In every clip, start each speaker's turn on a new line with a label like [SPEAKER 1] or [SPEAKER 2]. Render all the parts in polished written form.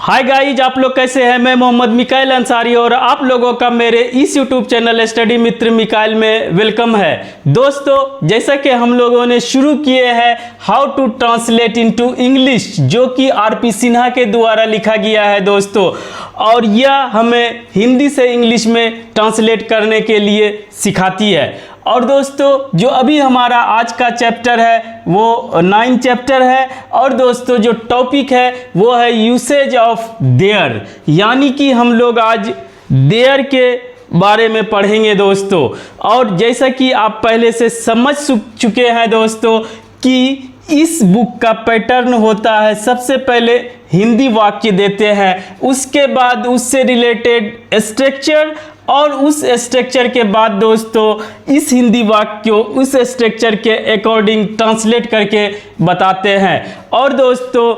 [SPEAKER 1] Hi guys, आप लोग कैसे हैं। मैं मोहम्मद मिकाइल अंसारी और आप लोगों का मेरे इस यूट्यूब चैनल स्टडी मित्र मिकाइल में वेलकम है। दोस्तों, जैसा कि हम लोगों ने शुरू किए हैं how to translate into English, जो कि आरपी सिन्हा के द्वारा लिखा गया है दोस्तों, और यह हमें हिंदी से इंग्लिश में ट्रांसलेट करने के लिए सिखाती है। और दोस्तों, जो अभी हमारा आज का चैप्टर है वो 9 चैप्टर है, और दोस्तों जो टॉपिक है वो है यूसेज ऑफ देयर, यानी कि हम लोग आज देयर के बारे में पढ़ेंगे दोस्तों। और जैसा कि आप पहले से समझ चुके हैं दोस्तों कि इस बुक का पैटर्न होता है, सबसे पहले हिंदी वाक्य देते हैं, उसके बाद उससे रिलेटेड स्ट्रक्चर, और उस स्ट्रक्चर के बाद दोस्तों इस हिंदी वाक्य को उस स्ट्रक्चर के अकॉर्डिंग ट्रांसलेट करके बताते हैं। और दोस्तों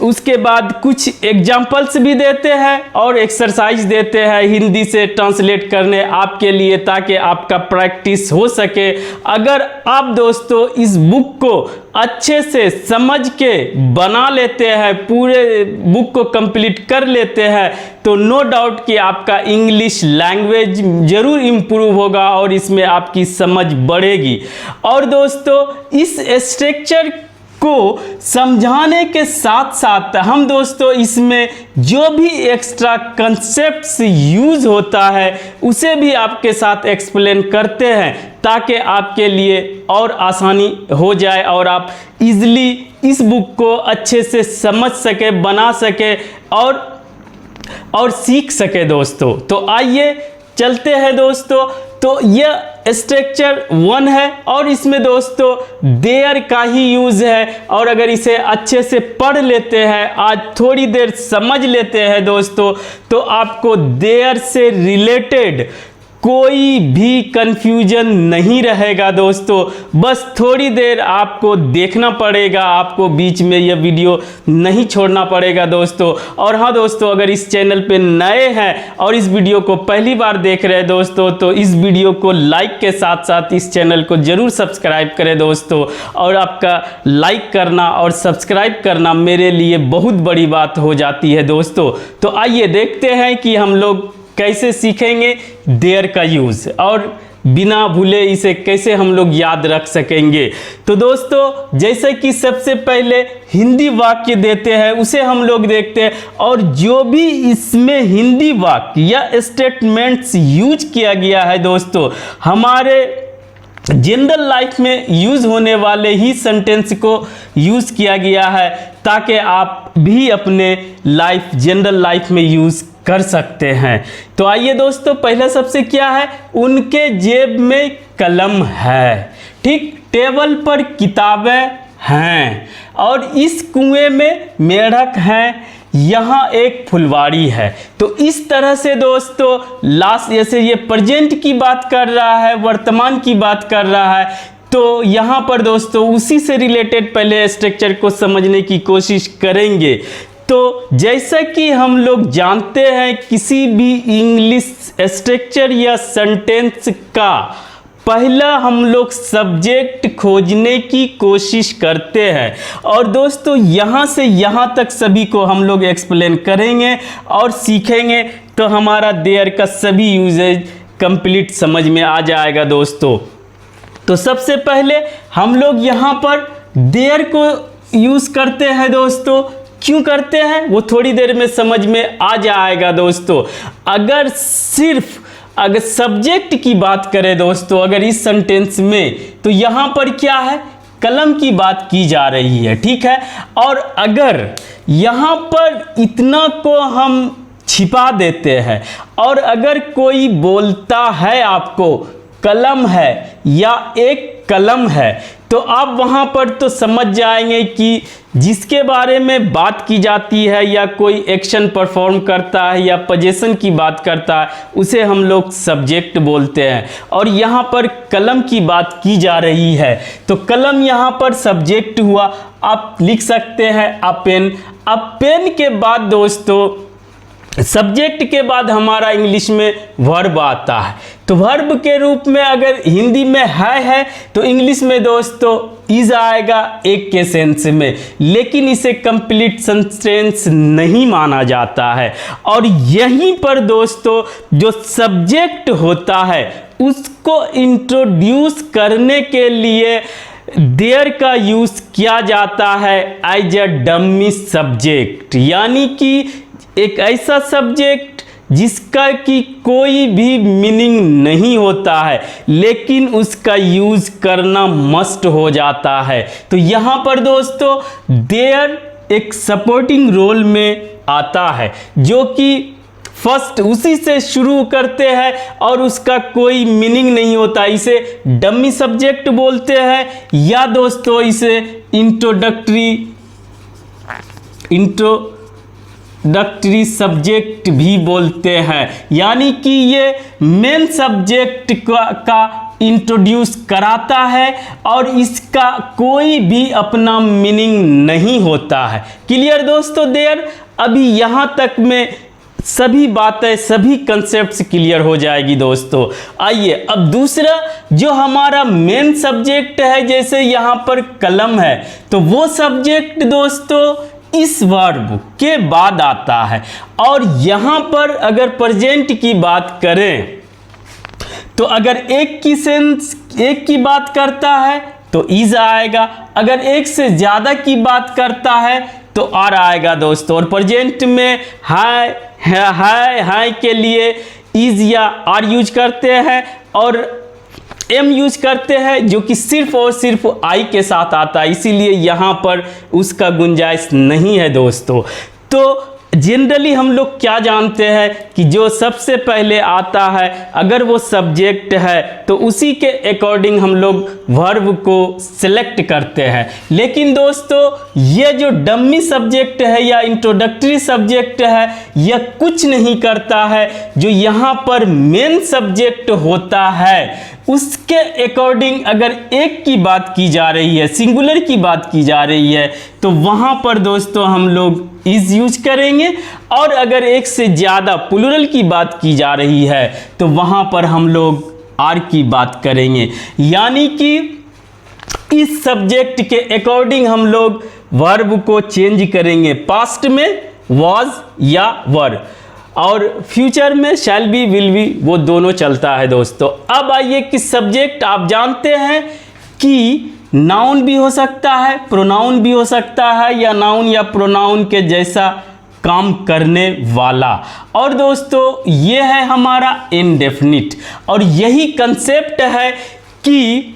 [SPEAKER 1] उसके बाद कुछ एग्जाम्पल्स भी देते हैं और एक्सरसाइज देते हैं हिंदी से ट्रांसलेट करने आपके लिए, ताकि आपका प्रैक्टिस हो सके। अगर आप दोस्तों इस बुक को अच्छे से समझ के बना लेते हैं, पूरे बुक को कंप्लीट कर लेते हैं, तो नो डाउट कि आपका इंग्लिश लैंग्वेज ज़रूर इम्प्रूव होगा और इसमें आपकी समझ बढ़ेगी। और दोस्तों इस स्ट्रक्चर को समझाने के साथ साथ हम दोस्तों इसमें जो भी एक्स्ट्रा कंसेप्ट्स यूज़ होता है उसे भी आपके साथ एक्सप्लेन करते हैं, ताकि आपके लिए और आसानी हो जाए और आप इजीली इस बुक को अच्छे से समझ सके, बना सके और सीख सके दोस्तों। तो आइए चलते हैं दोस्तों। तो यह स्ट्रक्चर 1 है और इसमें दोस्तों देयर का ही यूज़ है, और अगर इसे अच्छे से पढ़ लेते हैं, आज थोड़ी देर समझ लेते हैं दोस्तों, तो आपको देयर से रिलेटेड कोई भी कंफ्यूजन नहीं रहेगा दोस्तों। बस थोड़ी देर आपको देखना पड़ेगा, आपको बीच में यह वीडियो नहीं छोड़ना पड़ेगा दोस्तों। और हाँ दोस्तों, अगर इस चैनल पे नए हैं और इस वीडियो को पहली बार देख रहे हैं दोस्तों, तो इस वीडियो को लाइक के साथ साथ इस चैनल को ज़रूर सब्सक्राइब करें दोस्तों। और आपका लाइक करना और सब्सक्राइब करना मेरे लिए बहुत बड़ी बात हो जाती है दोस्तों। तो आइए देखते हैं कि हम लोग कैसे सीखेंगे देयर का यूज़, और बिना भूले इसे कैसे हम लोग याद रख सकेंगे। तो दोस्तों जैसे कि सबसे पहले हिंदी वाक्य देते हैं उसे हम लोग देखते हैं, और जो भी इसमें हिंदी वाक्य या स्टेटमेंट्स यूज किया गया है दोस्तों, हमारे जनरल लाइफ में यूज़ होने वाले ही सेंटेंस को यूज़ किया गया है, ताकि आप भी अपने जनरल लाइफ में यूज़ कर सकते हैं। तो आइए दोस्तों, पहला सबसे क्या है, उनके जेब में कलम है, ठीक, टेबल पर किताबें हैं, और इस कुएं में मेढक हैं, यहाँ एक फुलवाड़ी है। तो इस तरह से दोस्तों लास्ट, जैसे ये प्रेजेंट की बात कर रहा है, वर्तमान की बात कर रहा है, तो यहाँ पर दोस्तों उसी से रिलेटेड पहले स्ट्रक्चर को समझने की कोशिश करेंगे। तो जैसा कि हम लोग जानते हैं, किसी भी इंग्लिश स्ट्रक्चर या सेंटेंस का पहला हम लोग सब्जेक्ट खोजने की कोशिश करते हैं, और दोस्तों यहाँ से यहाँ तक सभी को हम लोग एक्सप्लेन करेंगे और सीखेंगे, तो हमारा देयर का सभी यूजेज कंप्लीट समझ में आ जाएगा दोस्तों। तो सबसे पहले हम लोग यहाँ पर देयर को यूज़ करते हैं दोस्तों। क्यों करते हैं वो थोड़ी देर में समझ में आ जाएगा दोस्तों। अगर सब्जेक्ट की बात करें दोस्तों, अगर इस सेंटेंस में, तो यहाँ पर क्या है, कलम की बात की जा रही है, ठीक है। और अगर यहाँ पर इतना को हम छिपा देते हैं, और अगर कोई बोलता है आपको कलम है या एक कलम है, तो आप वहाँ पर तो समझ जाएंगे कि जिसके बारे में बात की जाती है, या कोई एक्शन परफॉर्म करता है या पोजीशन की बात करता है, उसे हम लोग सब्जेक्ट बोलते हैं। और यहाँ पर कलम की बात की जा रही है, तो कलम यहाँ पर सब्जेक्ट हुआ। आप लिख सकते हैं अ पेन। अब पेन के बाद दोस्तों सब्जेक्ट के बाद हमारा इंग्लिश में वर्ब आता है। तो वर्ब के रूप में अगर हिंदी में है तो इंग्लिश में दोस्तों इज आएगा एक के सेंस में, लेकिन इसे कंप्लीट सेंटेंस नहीं माना जाता है। और यहीं पर दोस्तों जो सब्जेक्ट होता है उसको इंट्रोड्यूस करने के लिए देयर का यूज किया जाता है एज अ डमी सब्जेक्ट, यानी कि एक ऐसा सब्जेक्ट जिसका कि कोई भी मीनिंग नहीं होता है लेकिन उसका यूज करना मस्ट हो जाता है। तो यहाँ पर दोस्तों देयर एक सपोर्टिंग रोल में आता है, जो कि फर्स्ट उसी से शुरू करते हैं और उसका कोई मीनिंग नहीं होता, इसे डमी सब्जेक्ट बोलते हैं, या दोस्तों इसे इंट्रोडक्टरी सब्जेक्ट भी बोलते हैं। यानी कि ये मेन सब्जेक्ट का इंट्रोड्यूस कराता है और इसका कोई भी अपना मीनिंग नहीं होता है। क्लियर दोस्तों देयर? अभी यहाँ तक में सभी बातें, सभी कंसेप्ट्स क्लियर हो जाएगी दोस्तों। आइए अब दूसरा जो हमारा मेन सब्जेक्ट है, जैसे यहाँ पर कलम है, तो वो सब्जेक्ट दोस्तों इस वर्ब के बाद आता है। और यहाँ पर अगर प्रेजेंट की बात करें तो अगर एक की बात करता है तो इज आएगा, अगर एक से ज़्यादा की बात करता है तो आर आएगा दोस्तों। और प्रेजेंट में हाय के लिए इज या आर यूज करते हैं और एम यूज करते हैं, जो कि सिर्फ और सिर्फ आई के साथ आता है, इसीलिए यहाँ पर उसका गुंजाइश नहीं है दोस्तों। तो जनरली हम लोग क्या जानते हैं कि जो सबसे पहले आता है अगर वो सब्जेक्ट है तो उसी के अकॉर्डिंग हम लोग वर्ब को सिलेक्ट करते हैं। लेकिन दोस्तों ये जो डमी सब्जेक्ट है या इंट्रोडक्टरी सब्जेक्ट है, यह कुछ नहीं करता है। जो यहाँ पर मेन सब्जेक्ट होता है उसके अकॉर्डिंग अगर एक की बात की जा रही है, सिंगुलर की बात की जा रही है, तो वहाँ पर दोस्तों हम लोग इज यूज करेंगे। और अगर एक से ज़्यादा प्लूरल की बात की जा रही है तो वहाँ पर हम लोग आर की बात करेंगे। यानी कि इस सब्जेक्ट के अकॉर्डिंग हम लोग वर्ब को चेंज करेंगे। पास्ट में वाज या वर, और फ्यूचर में शैल बी, विल बी, वो दोनों चलता है दोस्तों। अब आइए कि सब्जेक्ट आप जानते हैं कि नाउन भी हो सकता है, प्रोनाउन भी हो सकता है, या नाउन या प्रोनाउन के जैसा काम करने वाला। और दोस्तों ये है हमारा इनडेफिनिट, और यही कंसेप्ट है कि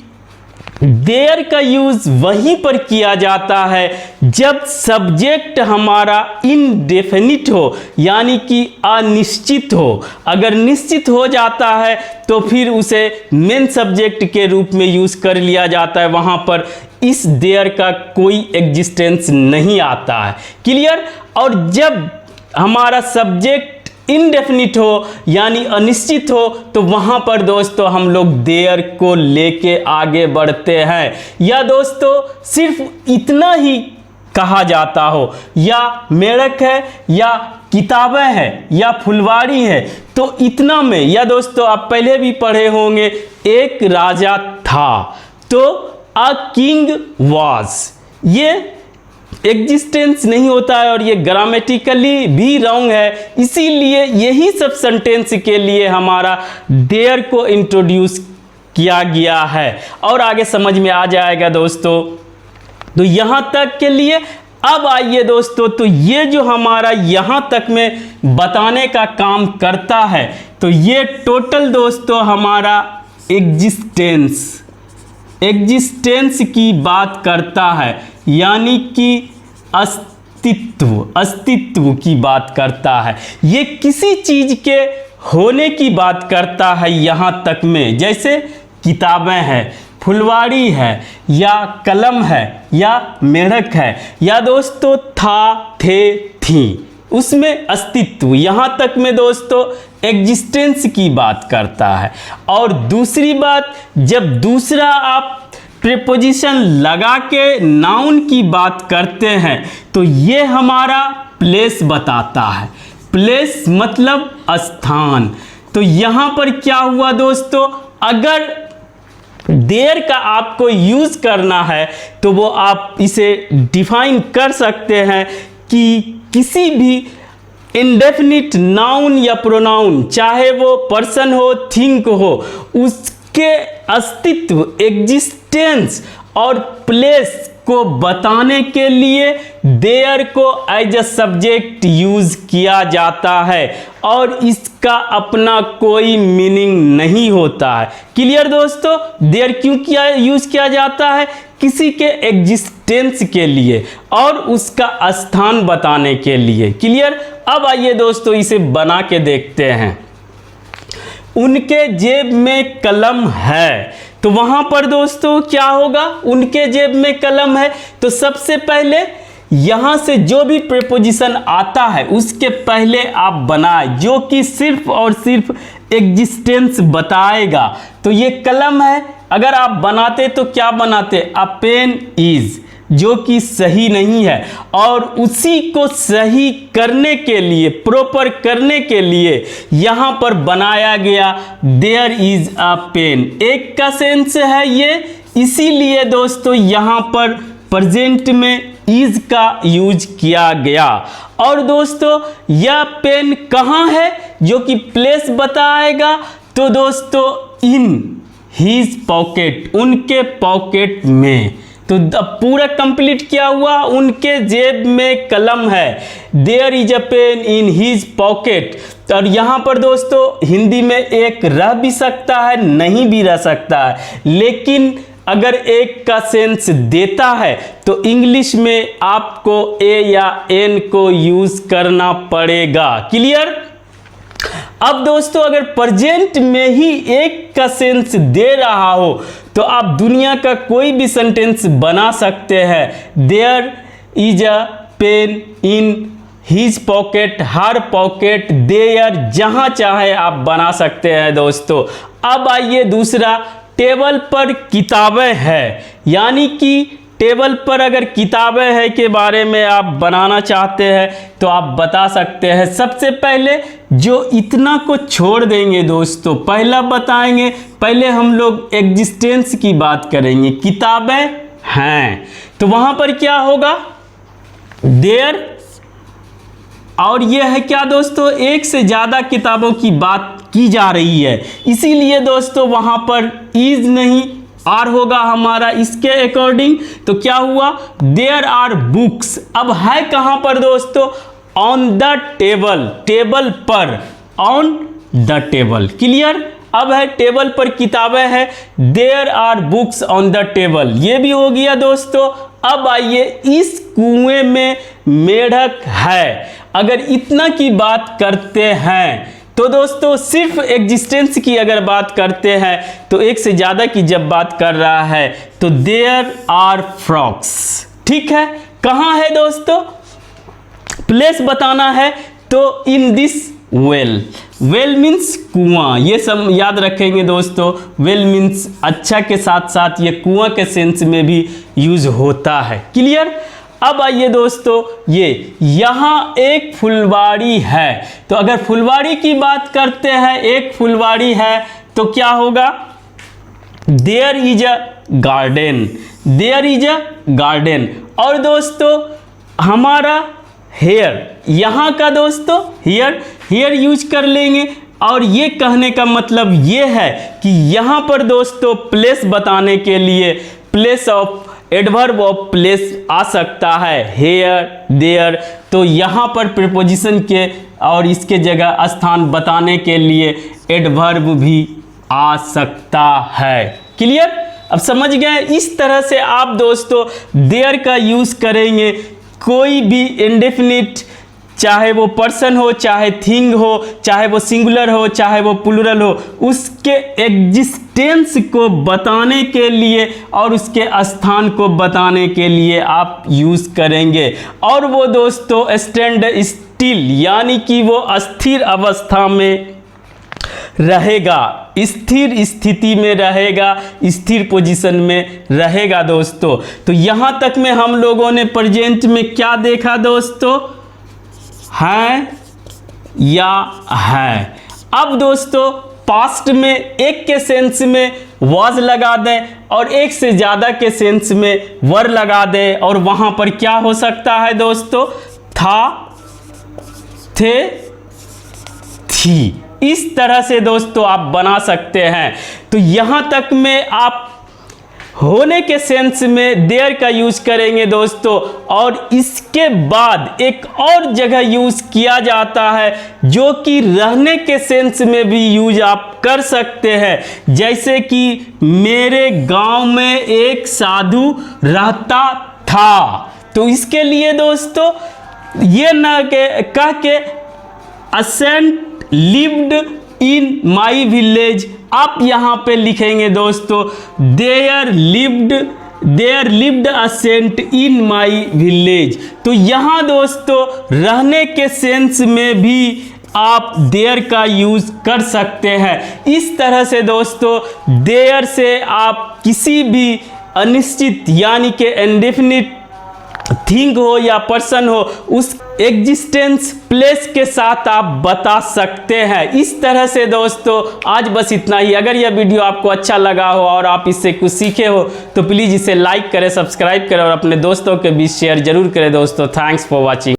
[SPEAKER 1] देयर का यूज वहीं पर किया जाता है जब सब्जेक्ट हमारा इनडेफिनिट हो, यानी कि अनिश्चित हो। अगर निश्चित हो जाता है तो फिर उसे मेन सब्जेक्ट के रूप में यूज कर लिया जाता है, वहां पर इस देयर का कोई एग्जिस्टेंस नहीं आता है। क्लियर? और जब हमारा सब्जेक्ट इनडेफिनिट हो यानी अनिश्चित हो तो वहां पर दोस्तों हम लोग देयर को लेके आगे बढ़ते हैं। या दोस्तों सिर्फ इतना ही कहा जाता हो, या मेढक है, या किताबें हैं, या फुलवाड़ी है, तो इतना में, या दोस्तों आप पहले भी पढ़े होंगे एक राजा था, तो अ किंग वाज, ये एग्जिस्टेंस नहीं होता है और ये ग्रामेटिकली भी रॉन्ग है। इसीलिए यही सब सेंटेंस के लिए हमारा देयर को इंट्रोड्यूस किया गया है, और आगे समझ में आ जाएगा दोस्तों। तो यहाँ तक के लिए अब आइए दोस्तों, तो ये जो हमारा यहाँ तक में बताने का काम करता है, तो ये टोटल दोस्तों हमारा एग्जिस्टेंस की बात करता है, यानी कि अस्तित्व की बात करता है। ये किसी चीज के होने की बात करता है यहाँ तक में, जैसे किताबें हैं, फुलवाड़ी है, या कलम है, या मेढक है, या दोस्तों था, थे, थी, उसमें अस्तित्व यहाँ तक में दोस्तों एग्जिस्टेंस की बात करता है। और दूसरी बात, जब दूसरा आप प्रीपोजिशन लगा के नाउन की बात करते हैं तो ये हमारा प्लेस बताता है। प्लेस मतलब स्थान। तो यहाँ पर क्या हुआ दोस्तों, अगर देयर का आपको यूज करना है तो वो आप इसे डिफाइन कर सकते हैं कि किसी भी इंडेफिनिट नाउन या प्रोनाउन, चाहे वो पर्सन हो, थिंग हो, उसके अस्तित्व, एग्जिस्टेंस और प्लेस को बताने के लिए देयर को एज अ सब्जेक्ट यूज किया जाता है और इसका अपना कोई मीनिंग नहीं होता है। क्लियर दोस्तों, देयर क्यों यूज किया जाता है, किसी के एग्जिस्टेंस के लिए और उसका स्थान बताने के लिए। क्लियर। अब आइए दोस्तों इसे बना के देखते हैं। उनके जेब में कलम है, तो वहां पर दोस्तों क्या होगा, उनके जेब में कलम है, तो सबसे पहले यहां से जो भी प्रीपोजिशन आता है उसके पहले आप बनाए जो कि सिर्फ और सिर्फ एग्जिस्टेंस बताएगा। तो ये कलम है, अगर आप बनाते तो क्या बनाते, अ पेन इज, जो कि सही नहीं है, और उसी को सही करने के लिए, प्रॉपर करने के लिए यहां पर बनाया गया देयर इज अ पेन। एक का सेंस है ये, इसीलिए दोस्तों यहां पर प्रेजेंट में इज का यूज किया गया। और दोस्तों यह पेन कहां है, जो कि प्लेस बताएगा, तो दोस्तों इन हिज पॉकेट, उनके पॉकेट में। तो पूरा कंप्लीट क्या हुआ, उनके जेब में कलम है, there is a pen in his pocket. और यहाँ पर दोस्तों हिंदी में एक रह भी सकता है, नहीं भी रह सकता है, लेकिन अगर एक का सेंस देता है तो इंग्लिश में आपको ए या एन को यूज करना पड़ेगा। क्लियर। अब दोस्तों अगर प्रेजेंट में ही एक का सेंस दे रहा हो तो आप दुनिया का कोई भी सेंटेंस बना सकते हैं। There is a pen in his pocket, her pocket, there, जहां चाहे आप बना सकते हैं दोस्तों। अब आइए दूसरा, टेबल पर किताबें हैं, यानी कि टेबल पर अगर किताबें हैं के बारे में आप बनाना चाहते हैं तो आप बता सकते हैं। सबसे पहले जो इतना को छोड़ देंगे दोस्तों, पहला बताएंगे, पहले हम लोग एग्जिस्टेंस की बात करेंगे। किताबें हैं, तो वहां पर क्या होगा, देयर, और यह है क्या दोस्तों, एक से ज़्यादा किताबों की बात की जा रही है, इसीलिए दोस्तों वहां पर इज नहीं, आर होगा हमारा इसके अकॉर्डिंग। तो क्या हुआ, देयर आर बुक्स। अब है कहां पर दोस्तों, ऑन द टेबल, टेबल पर, ऑन द टेबल। क्लियर। अब है टेबल पर किताबें हैं, there are books on the table, ये भी हो गया दोस्तों। अब आइए, इस कुएं में मेढक है। अगर इतना की बात करते हैं तो दोस्तों सिर्फ एग्जिस्टेंस की अगर बात करते हैं तो एक से ज़्यादा की जब बात कर रहा है तो देयर आर फ्रॉक्स। ठीक है, कहाँ है दोस्तों, प्लेस बताना है तो in this well, well means कुआं, ये सब याद रखेंगे दोस्तों। वेल मीन्स अच्छा के साथ साथ ये कुआं के सेंस में भी यूज होता है। क्लियर। अब आइए दोस्तों, ये यहाँ एक फुलवाड़ी है, तो अगर फुलवाड़ी की बात करते हैं, एक फुलवाड़ी है तो क्या होगा, there is a garden, there is a garden. और दोस्तों हमारा हेयर, यहाँ का दोस्तों हेयर, हेयर यूज कर लेंगे। और ये कहने का मतलब ये है कि यहाँ पर दोस्तों प्लेस बताने के लिए place of, adverb of place आ सकता है, हेयर, देयर। तो यहाँ पर प्रीपोजिशन के और इसके जगह स्थान बताने के लिए एडवर्ब भी आ सकता है। क्लियर। अब समझ गए, इस तरह से आप दोस्तों देयर का यूज करेंगे कोई भी इंडेफिनिट, चाहे वो पर्सन हो, चाहे थिंग हो, चाहे वो सिंगुलर हो, चाहे वो प्लूरल हो, उसके एग्जिस्टेंस को बताने के लिए और उसके स्थान को बताने के लिए आप यूज करेंगे। और वो दोस्तों स्टैंड स्टिल, यानी कि वो अस्थिर अवस्था में रहेगा, स्थिर स्थिति में रहेगा, स्थिर पोजीशन में रहेगा दोस्तों। तो यहाँ तक में हम लोगों ने प्रेजेंट में क्या देखा दोस्तों, है या है। अब दोस्तों पास्ट में एक के सेंस में was लगा दें और एक से ज़्यादा के सेंस में were लगा दें और वहाँ पर क्या हो सकता है दोस्तों, था, थे, थी। इस तरह से दोस्तों आप बना सकते हैं। तो यहाँ तक में आप होने के सेंस में देयर का यूज करेंगे दोस्तों, और इसके बाद एक और जगह यूज किया जाता है जो कि रहने के सेंस में भी यूज आप कर सकते हैं। जैसे कि मेरे गांव में एक साधु रहता था, तो इसके लिए दोस्तों ये ना के कह के a saint lived in my village, आप यहाँ पे लिखेंगे दोस्तों there lived a saint in my village. तो यहाँ दोस्तों रहने के सेंस में भी आप देयर का यूज कर सकते हैं। इस तरह से दोस्तों देयर से आप किसी भी अनिश्चित यानी कि इंडेफिनिट थिंग हो या पर्सन हो, उस एग्जिस्टेंस प्लेस के साथ आप बता सकते हैं। इस तरह से दोस्तों आज बस इतना ही। अगर यह वीडियो आपको अच्छा लगा हो और आप इससे कुछ सीखे हो तो प्लीज़ इसे लाइक करें, सब्सक्राइब करें और अपने दोस्तों के बीच शेयर जरूर करें दोस्तों। Thanks for watching.